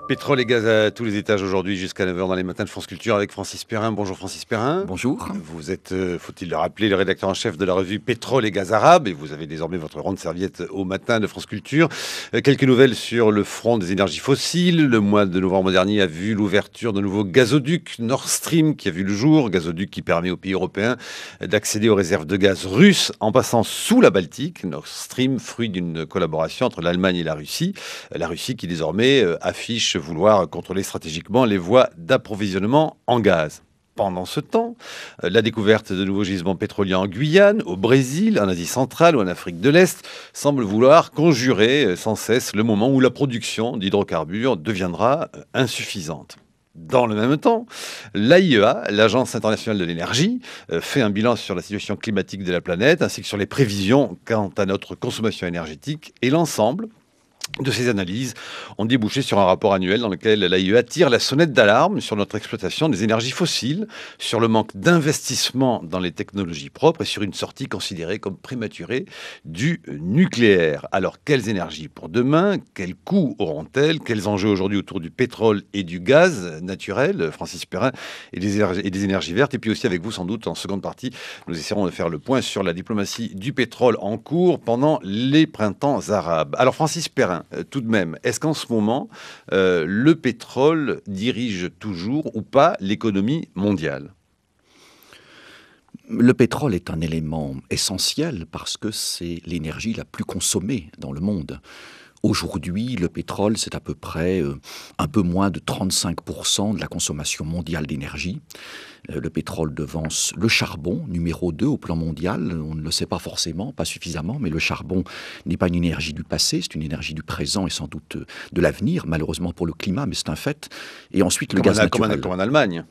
Pétrole et gaz à tous les étages aujourd'hui jusqu'à 9 h dans les matins de France Culture avec Francis Perrin. Bonjour Francis Perrin. Bonjour. Vous êtes, faut-il le rappeler, le rédacteur en chef de la revue Pétrole et gaz arabe et vous avez désormais votre ronde serviette au matin de France Culture. Quelques nouvelles sur le front des énergies fossiles. Le mois de novembre dernier a vu l'ouverture d'un nouveau gazoduc Nord Stream qui a vu le jour. Gazoduc qui permet aux pays européens d'accéder aux réserves de gaz russes en passant sous la Baltique. Nord Stream, fruit d'une collaboration entre l'Allemagne et la Russie. La Russie qui désormais affiche vouloir contrôler stratégiquement les voies d'approvisionnement en gaz. Pendant ce temps, la découverte de nouveaux gisements pétroliers en Guyane, au Brésil, en Asie centrale ou en Afrique de l'Est semble vouloir conjurer sans cesse le moment où la production d'hydrocarbures deviendra insuffisante. Dans le même temps, l'AIEA, l'Agence internationale de l'énergie, fait un bilan sur la situation climatique de la planète ainsi que sur les prévisions quant à notre consommation énergétique et l'ensemble de ces analyses ont débouché sur un rapport annuel dans lequel l'AIEA tire la sonnette d'alarme sur notre exploitation des énergies fossiles, sur le manque d'investissement dans les technologies propres et sur une sortie considérée comme prématurée du nucléaire. Alors, quelles énergies pour demain? Quels coûts auront-elles? Quels enjeux aujourd'hui autour du pétrole et du gaz naturel, Francis Perrin, et des énergies vertes? Et puis aussi avec vous, sans doute, en seconde partie, nous essaierons de faire le point sur la diplomatie du pétrole en cours pendant les printemps arabes. Alors, Francis Perrin, tout de même, est-ce qu'en ce moment, le pétrole dirige toujours ou pas l'économie mondiale? Le pétrole est un élément essentiel parce que c'est l'énergie la plus consommée dans le monde. Aujourd'hui, le pétrole, c'est à peu près un peu moins de 35% de la consommation mondiale d'énergie. Le pétrole devance le charbon, numéro 2 au plan mondial. On ne le sait pas forcément, pas suffisamment, mais le charbon n'est pas une énergie du passé, c'est une énergie du présent et sans doute de l'avenir, malheureusement pour le climat, mais c'est un fait. Et ensuite, le gaz naturel. Comme en Allemagne.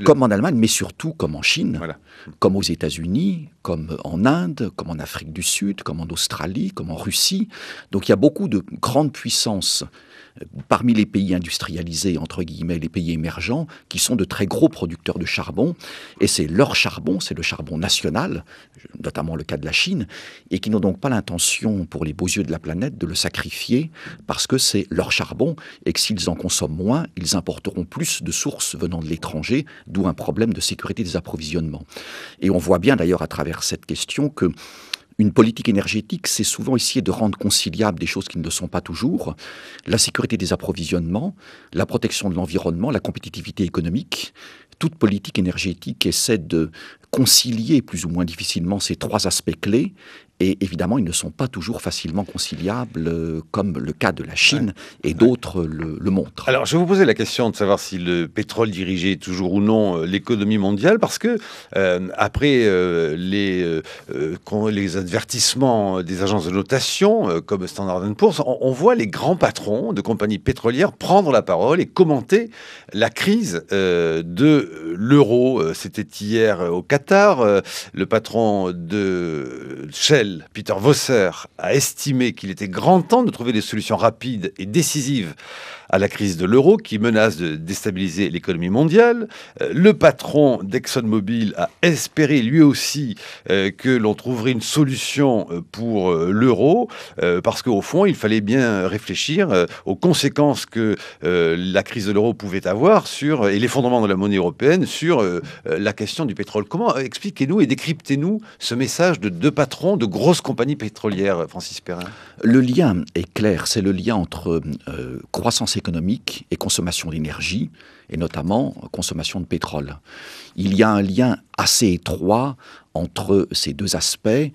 Comme en Allemagne, mais surtout comme en Chine, Voilà. comme aux États-Unis, comme en Inde, comme en Afrique du Sud, comme en Australie, comme en Russie. Donc il y a beaucoup de grandes puissances parmi les pays industrialisés, entre guillemets, les pays émergents, qui sont de très gros producteurs de charbon. Et c'est leur charbon, c'est le charbon national, notamment le cas de la Chine, et qui n'ont donc pas l'intention, pour les beaux yeux de la planète, de le sacrifier, parce que c'est leur charbon, et que s'ils en consomment moins, ils importeront plus de sources venant de l'étranger, d'où un problème de sécurité des approvisionnements. Et on voit bien d'ailleurs à travers cette question que une politique énergétique, c'est souvent essayer de rendre conciliables des choses qui ne le sont pas toujours. La sécurité des approvisionnements, la protection de l'environnement, la compétitivité économique. Toute politique énergétique essaie de concilier plus ou moins difficilement ces trois aspects clés. Et évidemment, ils ne sont pas toujours facilement conciliables, comme le cas de la Chine et d'autres le montrent. Alors, je vais vous poser la question de savoir si le pétrole dirigeait toujours ou non l'économie mondiale, parce que après les avertissements des agences de notation, comme Standard & Poor's, on voit les grands patrons de compagnies pétrolières prendre la parole et commenter la crise de l'euro. C'était hier au Qatar. Le patron de Shell, Peter Vosser, a estimé qu'il était grand temps de trouver des solutions rapides et décisives à la crise de l'euro qui menace de déstabiliser l'économie mondiale. Le patron d'ExxonMobil a espéré lui aussi que l'on trouverait une solution pour l'euro parce qu'au fond, il fallait bien réfléchir aux conséquences que la crise de l'euro pouvait avoir et l'effondrement de la monnaie européenne sur la question du pétrole. Comment expliquez-nous et décryptez-nous ce message de deux patrons de grosses compagnies pétrolières, Francis Perrin? Le lien est clair, c'est le lien entre croissance économique et consommation d'énergie, et notamment consommation de pétrole. Il y a un lien assez étroit entre ces deux aspects.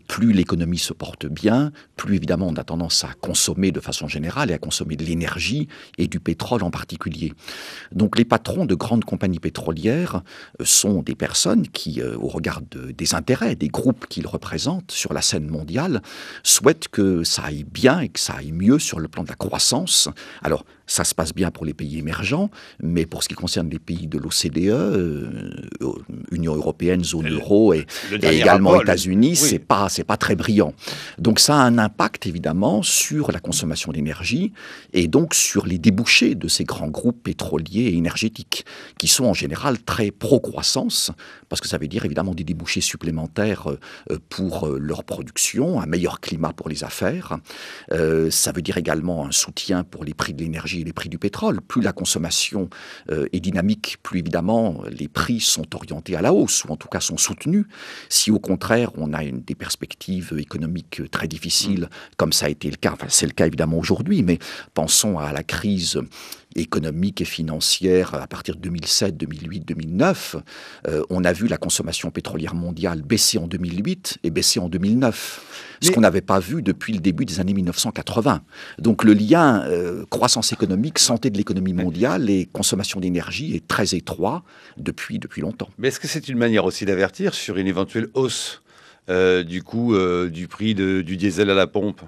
Plus l'économie se porte bien, plus évidemment on a tendance à consommer de façon générale et à consommer de l'énergie et du pétrole en particulier. Donc les patrons de grandes compagnies pétrolières sont des personnes qui, au regard des intérêts des groupes qu'ils représentent sur la scène mondiale, souhaitent que ça aille bien et que ça aille mieux sur le plan de la croissance. Alors, Ça se passe bien pour les pays émergents, mais pour ce qui concerne les pays de l'OCDE, Union européenne, zone euro et également États-Unis, c'est pas très brillant. Donc ça a un impact évidemment sur la consommation d'énergie et donc sur les débouchés de ces grands groupes pétroliers et énergétiques qui sont en général très pro-croissance parce que ça veut dire évidemment des débouchés supplémentaires pour leur production, un meilleur climat pour les affaires. Ça veut dire également un soutien pour les prix de l'énergie et les prix du pétrole. Plus la consommation est dynamique, plus évidemment les prix sont orientés à la hausse, ou en tout cas sont soutenus. Si au contraire on a des perspectives économiques très difficiles, comme ça a été le cas, enfin c'est le cas évidemment aujourd'hui, mais pensons à la crise économique et financière à partir de 2007, 2008, 2009, on a vu la consommation pétrolière mondiale baisser en 2008 et baisser en 2009, ce qu'on n'avait pas vu depuis le début des années 1980. Donc le lien croissance économique, santé de l'économie mondiale et consommation d'énergie est très étroit depuis longtemps. Mais est-ce que c'est une manière aussi d'avertir sur une éventuelle hausse du coût du prix du diesel à la pompe ?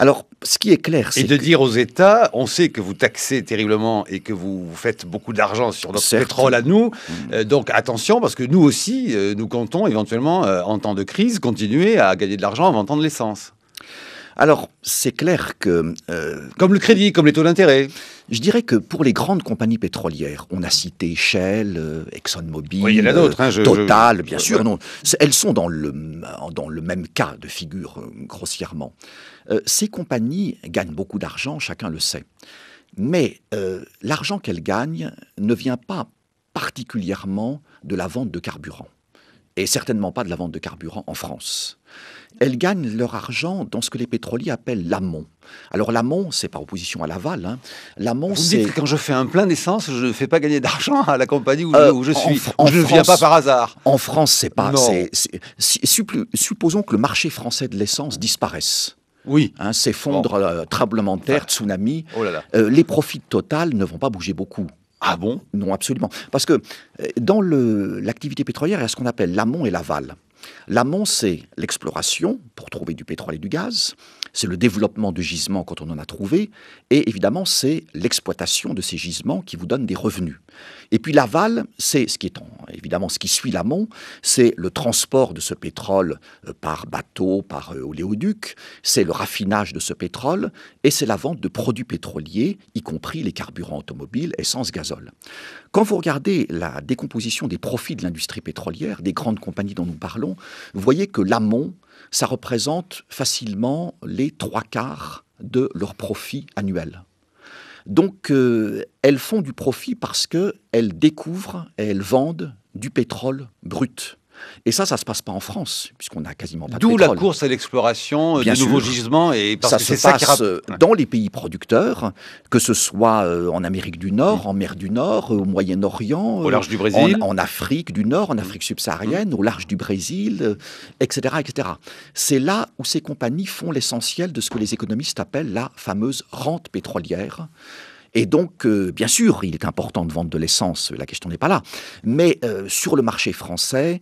Alors, ce qui est clair, c'est dire aux États, on sait que vous taxez terriblement et que vous faites beaucoup d'argent sur notre pétrole à nous. Donc attention, parce que nous aussi, nous comptons éventuellement, en temps de crise, continuer à gagner de l'argent en vendant de l'essence. Alors, c'est clair que... comme le crédit, comme les taux d'intérêt. Je dirais que pour les grandes compagnies pétrolières, on a cité Shell, ExxonMobil, oui, il y en a d'autres, Total, bien sûr. Non, elles sont dans le même cas de figure, grossièrement. Ces compagnies gagnent beaucoup d'argent, chacun le sait. Mais l'argent qu'elles gagnent ne vient pas particulièrement de la vente de carburant. Et certainement pas de la vente de carburant en France. Elles gagnent leur argent dans ce que les pétroliers appellent l'amont. Alors l'amont, c'est par opposition à l'aval. Hein. L'amont, c'est... Vous dites que quand je fais un plein d'essence, je ne fais pas gagner d'argent à la compagnie où je suis. Je ne viens pas par hasard. En France, c'est pas... supposons que le marché français de l'essence disparaisse. Oui. Hein, s'effondre, tremblement de terre, tsunami. Oh là là. Les profits de Total ne vont pas bouger beaucoup. Ah bon ? Non, absolument. Parce que dans l'activité pétrolière, il y a ce qu'on appelle l'amont et l'aval. L'amont, c'est l'exploration pour trouver du pétrole et du gaz, c'est le développement de gisements quand on en a trouvé, et évidemment, c'est l'exploitation de ces gisements qui vous donne des revenus. Et puis l'aval, c'est évidemment ce qui suit l'amont, c'est le transport de ce pétrole par bateau, par oléoduc, c'est le raffinage de ce pétrole, et c'est la vente de produits pétroliers, y compris les carburants automobiles, essence, gazole. Quand vous regardez la décomposition des profits de l'industrie pétrolière, des grandes compagnies dont nous parlons, vous voyez que l'amont, ça représente facilement les 3/4 de leurs profits annuels. Donc, elles font du profit parce qu'elles découvrent et elles vendent du pétrole brut. Et ça se passe pas en France, puisqu'on n'a quasiment pas de pétrole. D'où la course à l'exploration de nouveaux gisements. Et parce que ça se passe dans les pays producteurs, que ce soit en Amérique du Nord, en mer du Nord, au Moyen-Orient, au large du Brésil, en Afrique du Nord, en Afrique subsaharienne, au large du Brésil, etc., etc. C'est là où ces compagnies font l'essentiel de ce que les économistes appellent la fameuse rente pétrolière. Et donc, bien sûr, il est important de vendre de l'essence, la question n'est pas là. Mais sur le marché français,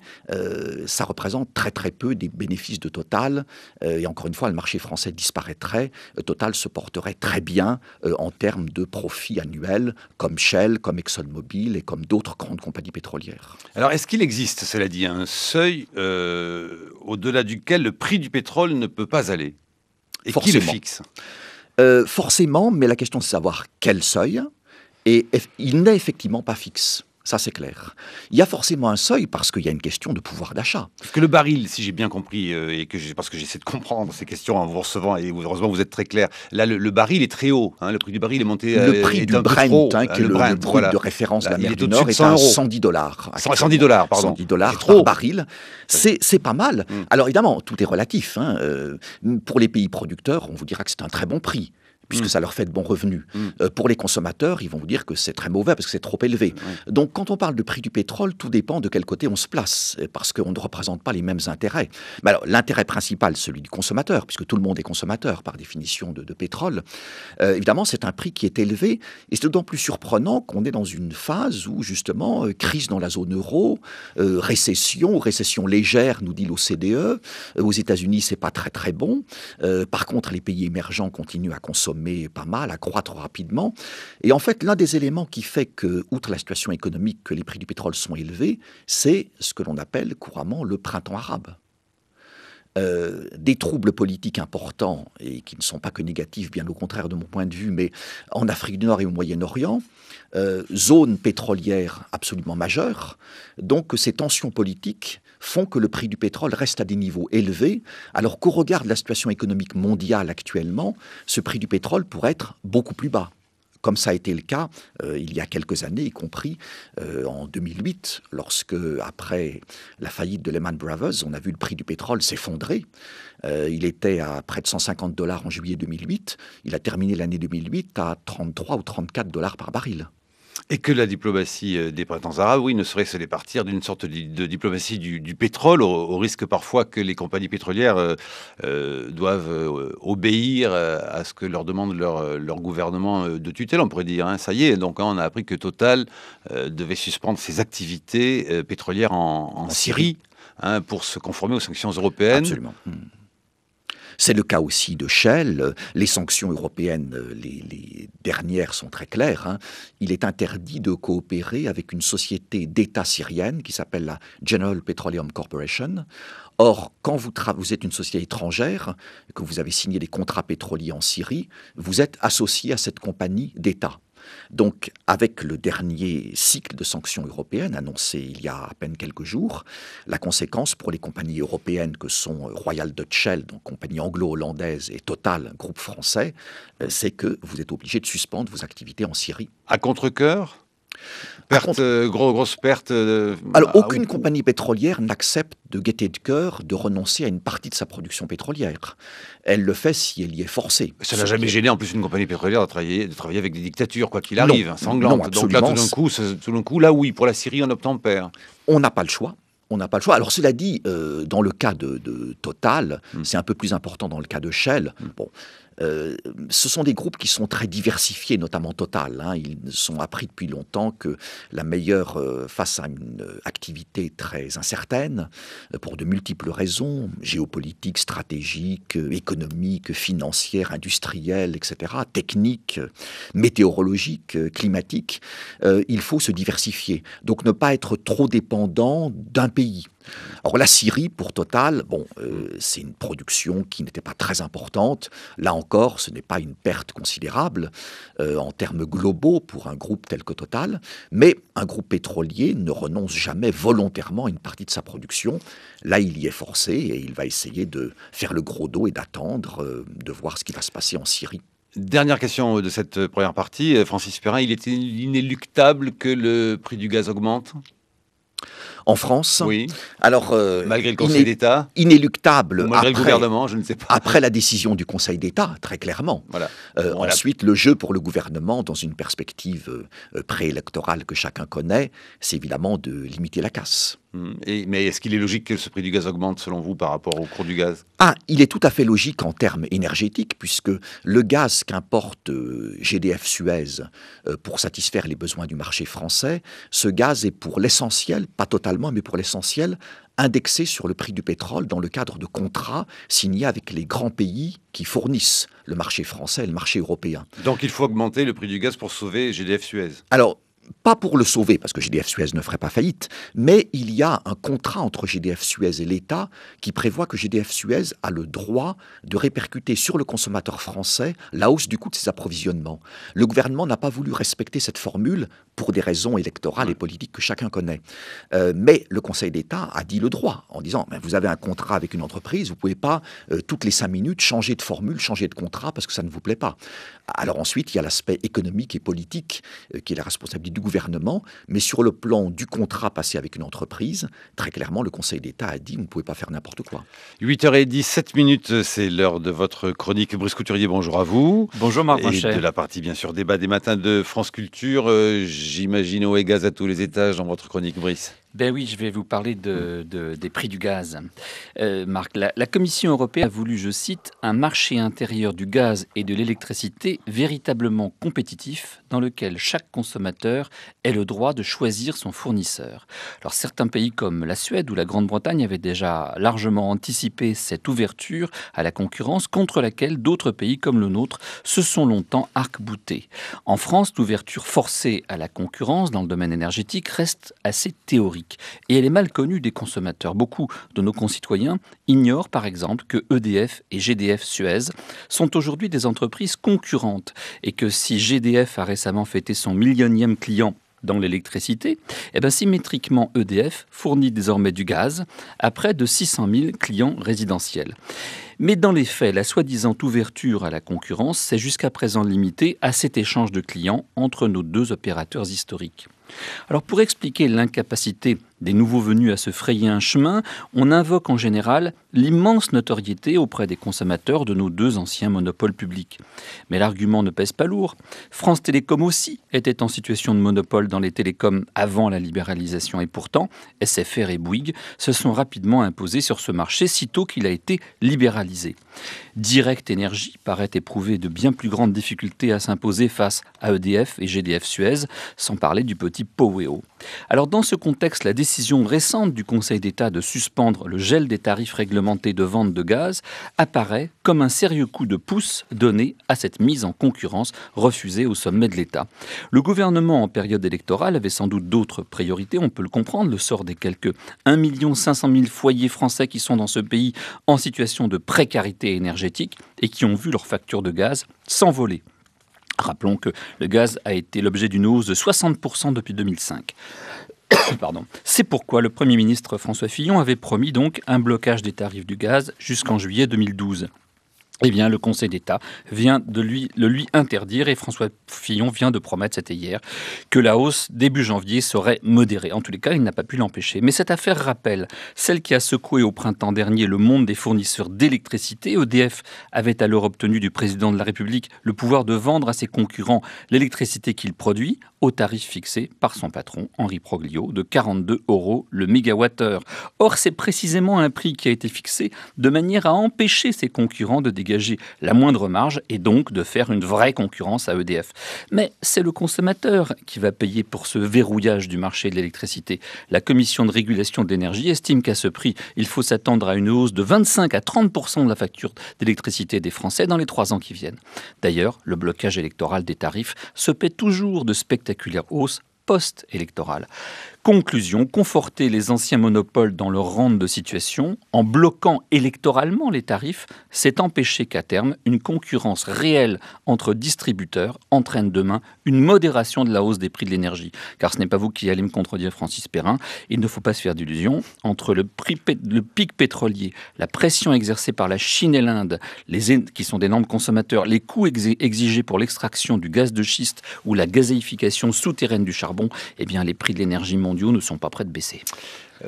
ça représente très très peu des bénéfices de Total. Et encore une fois, le marché français disparaîtrait. Total se porterait très bien en termes de profits annuels, comme Shell, comme ExxonMobil et comme d'autres grandes compagnies pétrolières. Alors, est-ce qu'il existe, cela dit, un seuil au-delà duquel le prix du pétrole ne peut pas aller ? Et Forcément. Qui le fixe ? Forcément, mais la question c'est de savoir quel seuil, et il n'est effectivement pas fixe. Ça, c'est clair. Il y a forcément un seuil parce qu'il y a une question de pouvoir d'achat. Parce que le baril, si j'ai bien compris, parce que j'essaie de comprendre ces questions en vous recevant, et heureusement vous êtes très clair, là, le baril est très haut. Hein, le prix du baril est monté... Le prix du Brent, qui est le brut de référence de la mer du Nord, est à $110. $110, pardon. $110 par baril. C'est pas mal. Alors évidemment, tout est relatif. Pour les pays producteurs, on vous dira que c'est un très bon prix, puisque ça leur fait de bons revenus. Pour les consommateurs, ils vont vous dire que c'est très mauvais parce que c'est trop élevé. Donc quand on parle de prix du pétrole, tout dépend de quel côté on se place, parce qu'on ne représente pas les mêmes intérêts. Mais alors l'intérêt principal, celui du consommateur, puisque tout le monde est consommateur par définition de pétrole, évidemment c'est un prix qui est élevé, et c'est d'autant plus surprenant qu'on est dans une phase où justement, crise dans la zone euro, récession légère, nous dit l'OCDE, aux États-Unis c'est pas très très bon, par contre les pays émergents continuent à consommer, consommer pas mal, à croître rapidement. Et en fait, l'un des éléments qui fait que, outre la situation économique, que les prix du pétrole sont élevés, c'est ce que l'on appelle couramment le printemps arabe. Des troubles politiques importants, et qui ne sont pas que négatifs, bien au contraire de mon point de vue, mais en Afrique du Nord et au Moyen-Orient, zone pétrolière absolument majeure. Donc ces tensions politiques font que le prix du pétrole reste à des niveaux élevés, alors qu'au regard de la situation économique mondiale actuellement, ce prix du pétrole pourrait être beaucoup plus bas. Comme ça a été le cas il y a quelques années, y compris en 2008, lorsque, après la faillite de Lehman Brothers, on a vu le prix du pétrole s'effondrer. Il était à près de $150 en juillet 2008. Il a terminé l'année 2008 à 33 ou 34 dollars par baril. Et que la diplomatie des printemps arabes, oui, ne saurait se départir d'une sorte de diplomatie du pétrole, au risque parfois que les compagnies pétrolières doivent obéir à ce que leur demande leur gouvernement de tutelle, on pourrait dire. Hein. Ça y est, donc on a appris que Total devait suspendre ses activités pétrolières en Syrie, hein, pour se conformer aux sanctions européennes. Absolument. C'est le cas aussi de Shell. Les sanctions européennes, les dernières sont très claires. Hein. Il est interdit de coopérer avec une société d'État syrienne qui s'appelle la General Petroleum Corporation. Or, quand vous êtes une société étrangère, que vous avez signé des contrats pétroliers en Syrie, vous êtes associé à cette compagnie d'État. Donc, avec le dernier cycle de sanctions européennes annoncé il y a à peine quelques jours, la conséquence pour les compagnies européennes que sont Royal Dutch Shell, donc compagnie anglo-hollandaise, et Total, groupe français, c'est que vous êtes obligé de suspendre vos activités en Syrie. À contre-cœur ? Grosse perte. Alors, aucune compagnie pétrolière n'accepte de gaieté de cœur de renoncer à une partie de sa production pétrolière. Elle le fait si elle y est forcée. Ça n'a jamais gêné en plus une compagnie pétrolière de travailler avec des dictatures, quoi qu'il arrive, sanglantes. Non, donc là, tout d'un coup, là oui, pour la Syrie, on obtempère. On n'a pas le choix. On n'a pas le choix. Alors cela dit, dans le cas de Total, c'est un peu plus important dans le cas de Shell. Bon, ce sont des groupes qui sont très diversifiés, notamment Total. Hein. Ils sont appris depuis longtemps que la meilleure, face à une activité très incertaine, pour de multiples raisons, géopolitiques, stratégiques, économiques, financières, industrielles, etc., techniques, météorologiques, climatiques, il faut se diversifier. Donc ne pas être trop dépendant d'un pays. Alors la Syrie, pour Total, c'est une production qui n'était pas très importante. Là encore, ce n'est pas une perte considérable en termes globaux pour un groupe tel que Total, mais un groupe pétrolier ne renonce jamais volontairement à une partie de sa production. Là, il y est forcé et il va essayer de faire le gros dos et d'attendre de voir ce qui va se passer en Syrie. Dernière question de cette première partie. Francis Perrin, il est inéluctable que le prix du gaz augmente ? En France, oui. Alors, malgré le Conseil d'État, inéluctable, ou malgré le gouvernement, je ne sais pas. Après la décision du Conseil d'État, très clairement. Voilà. Ensuite, le jeu pour le gouvernement, dans une perspective préélectorale que chacun connaît, c'est évidemment de limiter la casse. Mais est-ce qu'il est logique que ce prix du gaz augmente, selon vous, par rapport au cours du gaz ? Il est tout à fait logique en termes énergétiques, puisque le gaz qu'importe GDF Suez pour satisfaire les besoins du marché français, ce gaz est pour l'essentiel, pas totalement, mais pour l'essentiel, indexé sur le prix du pétrole dans le cadre de contrats signés avec les grands pays qui fournissent le marché français et le marché européen. Donc il faut augmenter le prix du gaz pour sauver GDF Suez ? Alors, pas pour le sauver, parce que GDF Suez ne ferait pas faillite, mais il y a un contrat entre GDF Suez et l'État qui prévoit que GDF Suez a le droit de répercuter sur le consommateur français la hausse du coût de ses approvisionnements. Le gouvernement n'a pas voulu respecter cette formule pour des raisons électorales et politiques que chacun connaît. Mais le Conseil d'État a dit le droit, en disant vous avez un contrat avec une entreprise, vous ne pouvez pas toutes les 5 minutes changer de formule, changer de contrat parce que ça ne vous plaît pas. Alors ensuite, il y a l'aspect économique et politique qui est la responsabilité du gouvernement, mais sur le plan du contrat passé avec une entreprise, très clairement, le Conseil d'État a dit vous ne pouvez pas faire n'importe quoi. 8h17, c'est l'heure de votre chronique. Brice Couturier, bonjour à vous. Bonjour Marc Blanchet. Et de la partie, bien sûr, débat des matins de France Culture. J'imagine eau et gaz à tous les étages dans votre chronique, Brice. Ben oui, je vais vous parler des prix du gaz. Marc, la Commission européenne a voulu, je cite, un marché intérieur du gaz et de l'électricité véritablement compétitif dans lequel chaque consommateur ait le droit de choisir son fournisseur. Alors certains pays comme la Suède ou la Grande-Bretagne avaient déjà largement anticipé cette ouverture à la concurrence contre laquelle d'autres pays comme le nôtre se sont longtemps arc-boutés. En France, l'ouverture forcée à la concurrence dans le domaine énergétique reste assez théorique. Et elle est mal connue des consommateurs. Beaucoup de nos concitoyens ignorent par exemple que EDF et GDF Suez sont aujourd'hui des entreprises concurrentes et que si GDF a récemment fêté son millionième client dans l'électricité, symétriquement EDF fournit désormais du gaz à près de 600 000 clients résidentiels. Mais dans les faits, la soi-disant ouverture à la concurrence s'est jusqu'à présent limitée à cet échange de clients entre nos deux opérateurs historiques. Alors pour expliquer l'incapacité des nouveaux venus à se frayer un chemin, on invoque en général l'immense notoriété auprès des consommateurs de nos deux anciens monopoles publics. Mais l'argument ne pèse pas lourd. France Télécom aussi était en situation de monopole dans les télécoms avant la libéralisation et pourtant, SFR et Bouygues se sont rapidement imposés sur ce marché sitôt qu'il a été libéralisé. Direct Énergie paraît éprouver de bien plus grandes difficultés à s'imposer face à EDF et GDF Suez, sans parler du petit Poweo. Alors dans ce contexte, la décision récente du Conseil d'État de suspendre le gel des tarifs réglementés de vente de gaz apparaît comme un sérieux coup de pouce donné à cette mise en concurrence refusée au sommet de l'État. Le gouvernement en période électorale avait sans doute d'autres priorités, on peut le comprendre, le sort des quelques 1 500 000 foyers français qui sont dans ce pays en situation de précarité énergétique et qui ont vu leur facture de gaz s'envoler. Rappelons que le gaz a été l'objet d'une hausse de 60% depuis 2005. Pardon. C'est pourquoi le Premier ministre François Fillon avait promis donc un blocage des tarifs du gaz jusqu'en juillet 2012. Eh bien, le Conseil d'État vient de le lui interdire et François Fillon vient de promettre, c'était hier, que la hausse début janvier serait modérée. En tous les cas, il n'a pas pu l'empêcher. Mais cette affaire rappelle celle qui a secoué au printemps dernier le monde des fournisseurs d'électricité. EDF avait alors obtenu du président de la République le pouvoir de vendre à ses concurrents l'électricité qu'il produit au tarif fixé par son patron, Henri Proglio, de 42 € le mégawattheure. Or, c'est précisément un prix qui a été fixé de manière à empêcher ses concurrents de dégager la moindre marge et donc de faire une vraie concurrence à EDF. Mais c'est le consommateur qui va payer pour ce verrouillage du marché de l'électricité. La Commission de régulation de l'énergie estime qu'à ce prix, il faut s'attendre à une hausse de 25 à 30% de la facture d'électricité des Français dans les 3 ans qui viennent. D'ailleurs, le blocage électoral des tarifs se paie toujours de spectaculaires hausses post-électorales. Conclusion, conforter les anciens monopoles dans leur rente de situation en bloquant électoralement les tarifs, c'est empêcher qu'à terme, une concurrence réelle entre distributeurs entraîne demain une modération de la hausse des prix de l'énergie. Car ce n'est pas vous qui allez me contredire, Francis Perrin, il ne faut pas se faire d'illusions. Entre le pic pétrolier, la pression exercée par la Chine et l'Inde, qui sont d'énormes consommateurs, les coûts exigés pour l'extraction du gaz de schiste ou la gazéification souterraine du charbon, eh bien les prix de l'énergie mondiaux ne sont pas prêts de baisser.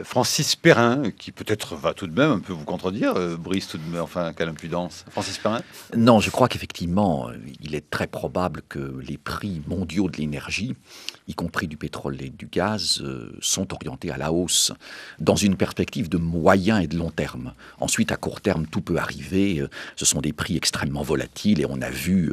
Francis Perrin, qui peut-être va tout de même un peu vous contredire, Brice tout de même, enfin, quelle impudence. Francis Perrin ? Non, je crois qu'effectivement, il est très probable que les prix mondiaux de l'énergie, y compris du pétrole et du gaz, sont orientés à la hausse dans une perspective de moyen et de long terme. Ensuite, à court terme, tout peut arriver. Ce sont des prix extrêmement volatiles et on a vu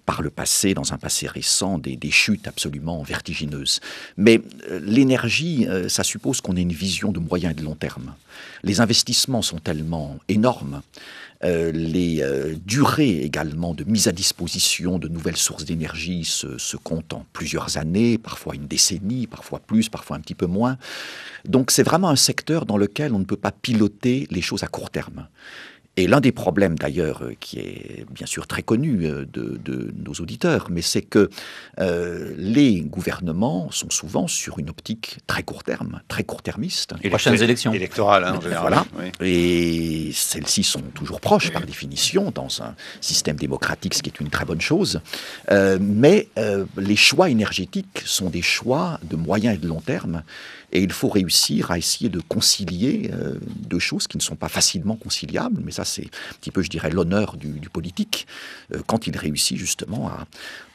par le passé, dans un passé récent, des chutes absolument vertigineuses. Mais l'énergie, ça suppose qu'on ait une vision de moyen et de long terme. Les investissements sont tellement énormes, les durées également de mise à disposition de nouvelles sources d'énergie se comptent en plusieurs années, parfois une décennie, parfois plus, parfois un petit peu moins. Donc c'est vraiment un secteur dans lequel on ne peut pas piloter les choses à court terme. Et l'un des problèmes d'ailleurs qui est bien sûr très connu de nos auditeurs, mais c'est que les gouvernements sont souvent sur une optique très court terme, très court-termiste. Et les prochaines élections électorales, en général. Voilà. Oui. Et celles-ci sont toujours proches par définition dans un système démocratique, ce qui est une très bonne chose. Mais les choix énergétiques sont des choix de moyen et de long terme. Et il faut réussir à essayer de concilier deux choses qui ne sont pas facilement conciliables, mais ça ça c'est un petit peu, je dirais, l'honneur du politique, quand il réussit justement à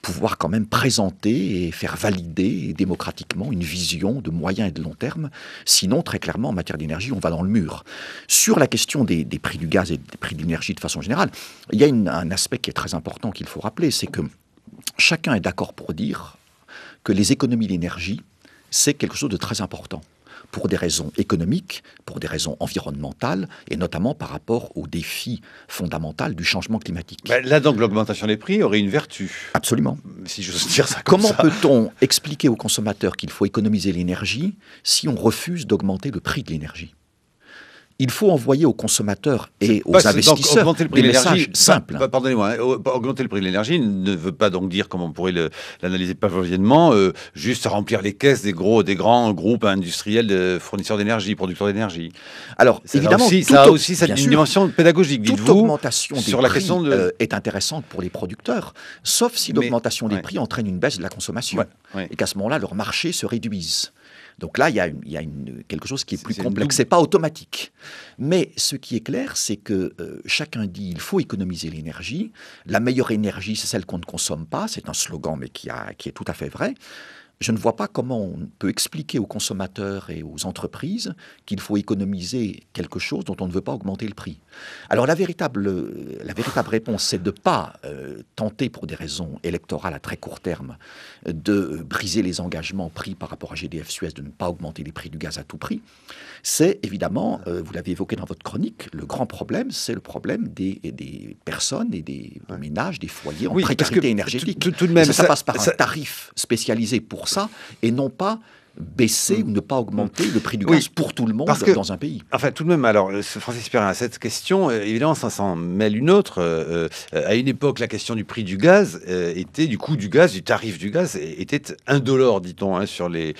pouvoir quand même présenter et faire valider démocratiquement une vision de moyen et de long terme. Sinon, très clairement, en matière d'énergie, on va dans le mur. Sur la question des prix du gaz et des prix de l'énergie de façon générale, il y a un aspect qui est très important qu'il faut rappeler, c'est que chacun est d'accord pour dire que les économies d'énergie, c'est quelque chose de très important, pour des raisons économiques, pour des raisons environnementales, et notamment par rapport au défi fondamental du changement climatique. Là, donc, l'augmentation des prix aurait une vertu. Absolument. Si j'ose dire ça comme Comment ça. peut-on expliquer aux consommateurs qu'il faut économiser l'énergie si on refuse d'augmenter le prix de l'énergie ? Il faut envoyer aux consommateurs et aux investisseurs des messages simples. Pardonnez-moi, augmenter le prix de l'énergie ne veut pas donc dire, comme on pourrait l'analyser pavloviennement, juste remplir les caisses des grands groupes industriels de fournisseurs d'énergie, producteurs d'énergie. Alors, évidemment, ça a aussi une dimension pédagogique, toute dites-vous, augmentation sur des la prix question est intéressante pour les producteurs, sauf si l'augmentation des prix entraîne une baisse de la consommation. Et qu'à ce moment-là, leurs marchés se réduisent. Donc là, il y a quelque chose qui est plus complexe. Ce n'est pas automatique. Mais ce qui est clair, c'est que chacun dit il faut économiser l'énergie. La meilleure énergie, c'est celle qu'on ne consomme pas. C'est un slogan, mais qui est tout à fait vrai. Je ne vois pas comment on peut expliquer aux consommateurs et aux entreprises qu'il faut économiser quelque chose dont on ne veut pas augmenter le prix. Alors la véritable réponse, c'est de ne pas tenter pour des raisons électorales à très court terme de briser les engagements pris par rapport à GDF Suez, de ne pas augmenter les prix du gaz à tout prix. C'est évidemment, vous l'avez évoqué dans votre chronique, le grand problème, c'est le problème des personnes et des ménages, des foyers en précarité énergétique. Tout de même, ça passe par un tarif spécialisé pour ça, et non pas baisser ou ne pas augmenter le prix du gaz pour tout le monde dans un pays. Enfin, tout de même, alors, Francis Perrin, cette question, évidemment, ça s'en mêle une autre. À une époque, la question du prix du gaz était, du coût du gaz, du tarif du gaz, était indolore, dit-on, sur les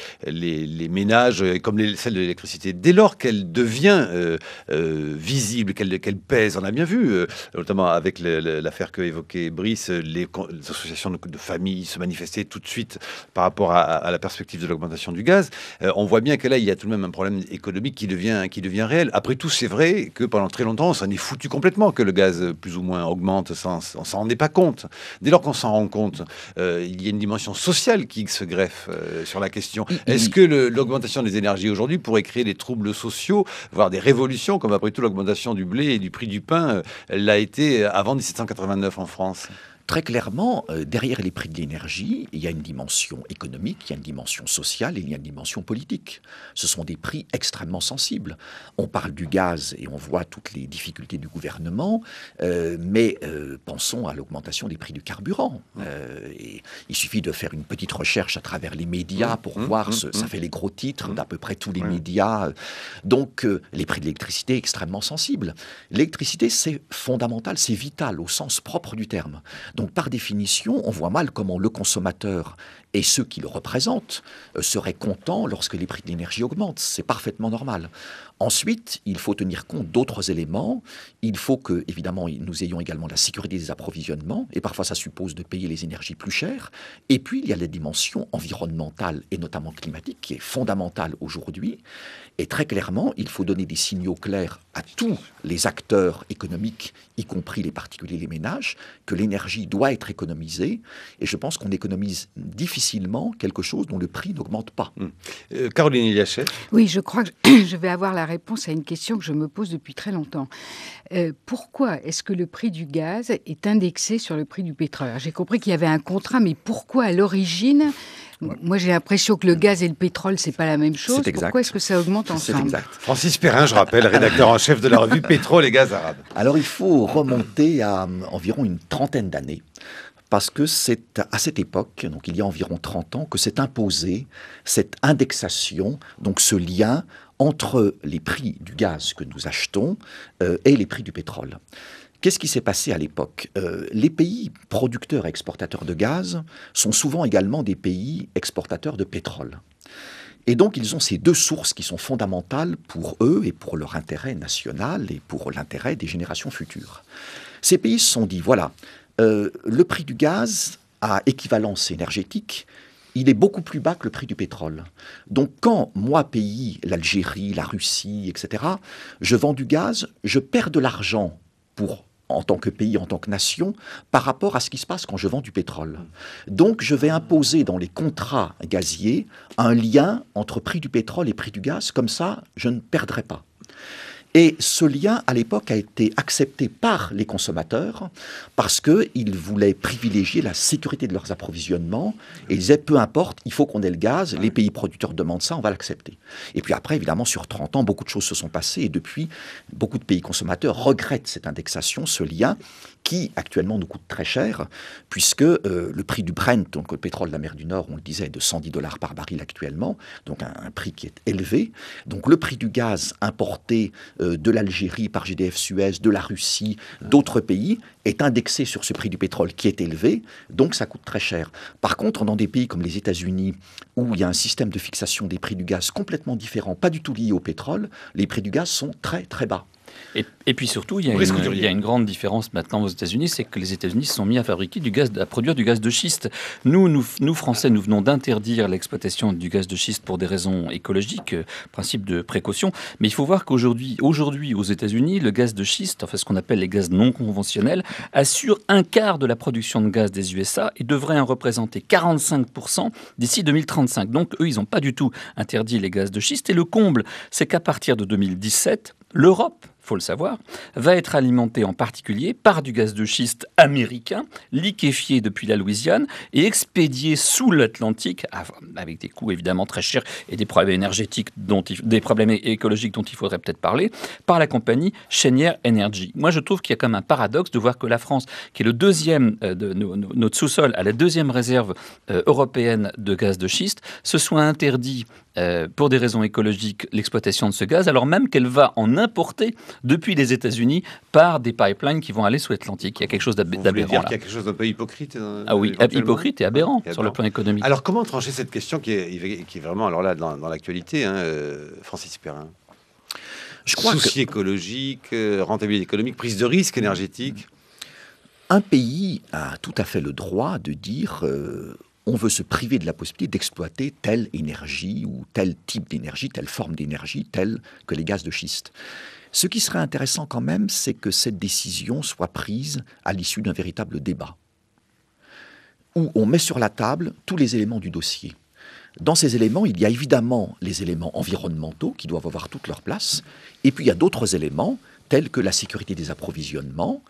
ménages, comme celle de l'électricité. Dès lors qu'elle devient visible, qu'elle pèse, on a bien vu, notamment avec l'affaire que évoquait Brice, les associations de familles se manifestaient tout de suite par rapport à la perspective de l'augmentation du gaz, on voit bien que là, il y a tout de même un problème économique qui devient réel. Après tout, c'est vrai que pendant très longtemps, on s'en est foutu complètement que le gaz, plus ou moins, augmente. On s'en rendait pas compte. Dès lors qu'on s'en rend compte, il y a une dimension sociale qui se greffe sur la question. Est-ce que l'augmentation des énergies aujourd'hui pourrait créer des troubles sociaux, voire des révolutions, comme après tout l'augmentation du blé et du prix du pain l'a été avant 1789 en France ? Très clairement, derrière les prix de l'énergie, il y a une dimension économique, il y a une dimension sociale et il y a une dimension politique. Ce sont des prix extrêmement sensibles. On parle du gaz et on voit toutes les difficultés du gouvernement, mais pensons à l'augmentation des prix du carburant. Et il suffit de faire une petite recherche à travers les médias pour voir, ça fait les gros titres d'à peu près tous les médias. Donc, les prix de l'électricité extrêmement sensibles. L'électricité, c'est fondamental, c'est vital au sens propre du terme. Donc, par définition, on voit mal comment le consommateur et ceux qui le représentent seraient contents lorsque les prix de l'énergie augmentent. C'est parfaitement normal. Ensuite, il faut tenir compte d'autres éléments. Il faut que, évidemment, nous ayons également la sécurité des approvisionnements, et parfois ça suppose de payer les énergies plus chères. Et puis, il y a la dimension environnementale, et notamment climatique, qui est fondamentale aujourd'hui. Et très clairement, il faut donner des signaux clairs à tous les acteurs économiques, y compris les particuliers, les ménages, que l'énergie doit être économisée. Et je pense qu'on économise difficilement quelque chose dont le prix n'augmente pas. Caroline Iliachet. Oui, je crois que je vais avoir la réponse à une question que je me pose depuis très longtemps. Pourquoi est-ce que le prix du gaz est indexé sur le prix du pétrole ? Alors, j'ai compris qu'il y avait un contrat, mais pourquoi à l'origine ? Moi, j'ai l'impression que le gaz et le pétrole, c'est pas la même chose. Pourquoi est-ce que ça augmente ensemble ? C'est exact. Francis Perrin, je rappelle, rédacteur en chef de la revue Pétrole et Gaz Arabe. Alors, il faut remonter à environ une trentaine d'années. Parce que c'est à cette époque, donc il y a environ 30 ans, que s'est imposée cette indexation, donc ce lien entre les prix du gaz que nous achetons et les prix du pétrole. Qu'est-ce qui s'est passé à l'époque ? Les pays producteurs et exportateurs de gaz sont souvent également des pays exportateurs de pétrole. Et donc, ils ont ces deux sources qui sont fondamentales pour eux et pour leur intérêt national et pour l'intérêt des générations futures. Ces pays se sont dit, voilà, le prix du gaz à équivalence énergétique, il est beaucoup plus bas que le prix du pétrole. Donc quand moi, pays, l'Algérie, la Russie, etc., je vends du gaz, je perds de l'argent en tant que pays, en tant que nation, par rapport à ce qui se passe quand je vends du pétrole. Donc, je vais imposer dans les contrats gaziers un lien entre prix du pétrole et prix du gaz. Comme ça, je ne perdrai pas. Et ce lien, à l'époque, a été accepté par les consommateurs parce qu'ils voulaient privilégier la sécurité de leurs approvisionnements et ils disaient, peu importe, il faut qu'on ait le gaz, les pays producteurs demandent ça, on va l'accepter. Et puis après, évidemment, sur 30 ans, beaucoup de choses se sont passées et depuis, beaucoup de pays consommateurs regrettent cette indexation, ce lien qui actuellement nous coûte très cher puisque le prix du Brent, donc le pétrole de la mer du Nord, on le disait, est de $110 par baril actuellement, donc un prix qui est élevé. Donc le prix du gaz importé de l'Algérie par GDF Suez, de la Russie, d'autres pays, est indexé sur ce prix du pétrole qui est élevé, donc ça coûte très cher. Par contre, dans des pays comme les États-Unis, où il y a un système de fixation des prix du gaz complètement différent, pas du tout lié au pétrole, les prix du gaz sont très très bas. Et puis surtout, il y a une grande différence maintenant aux États-Unis, c'est que les États-Unis se sont mis à fabriquer du gaz, à produire du gaz de schiste. Nous Français, nous venons d'interdire l'exploitation du gaz de schiste pour des raisons écologiques, principe de précaution. Mais il faut voir qu'aujourd'hui, aux États-Unis, le gaz de schiste, enfin ce qu'on appelle les gaz non conventionnels, assure un quart de la production de gaz des USA et devrait en représenter 45% d'ici 2035. Donc eux, ils n'ont pas du tout interdit les gaz de schiste. Et le comble, c'est qu'à partir de 2017, l'Europe, il faut le savoir, va être alimentée en particulier par du gaz de schiste américain, liquéfié depuis la Louisiane et expédié sous l'Atlantique, avec des coûts évidemment très chers et des problèmes énergétiques, des problèmes écologiques dont il faudrait peut-être parler, par la compagnie Cheniere Energy. Moi, je trouve qu'il y a comme un paradoxe de voir que la France, qui est le deuxième de notre sous-sol, à la deuxième réserve européenne de gaz de schiste, se soit interdit pour des raisons écologiques l'exploitation de ce gaz, alors même qu'elle va en importer depuis les États-Unis par des pipelines qui vont aller sous l'Atlantique. Il y a quelque chose d'aberrant. Vous voulez dire qu'il y a quelque chose d'un peu hypocrite Hypocrite et aberrant sur le plan économique. Alors, comment trancher cette question qui est vraiment, alors là, dans l'actualité, Francis Perrin? Je crois Souci écologique, rentabilité économique, prise de risque énergétique. Un pays a tout à fait le droit de dire on veut se priver de la possibilité d'exploiter telle énergie ou tel type d'énergie, telle forme d'énergie, telle que les gaz de schiste. Ce qui serait intéressant quand même, c'est que cette décision soit prise à l'issue d'un véritable débat, où on met sur la table tous les éléments du dossier. Dans ces éléments, il y a évidemment les éléments environnementaux qui doivent avoir toute leur place, et puis il y a d'autres éléments tels que la sécurité des approvisionnements,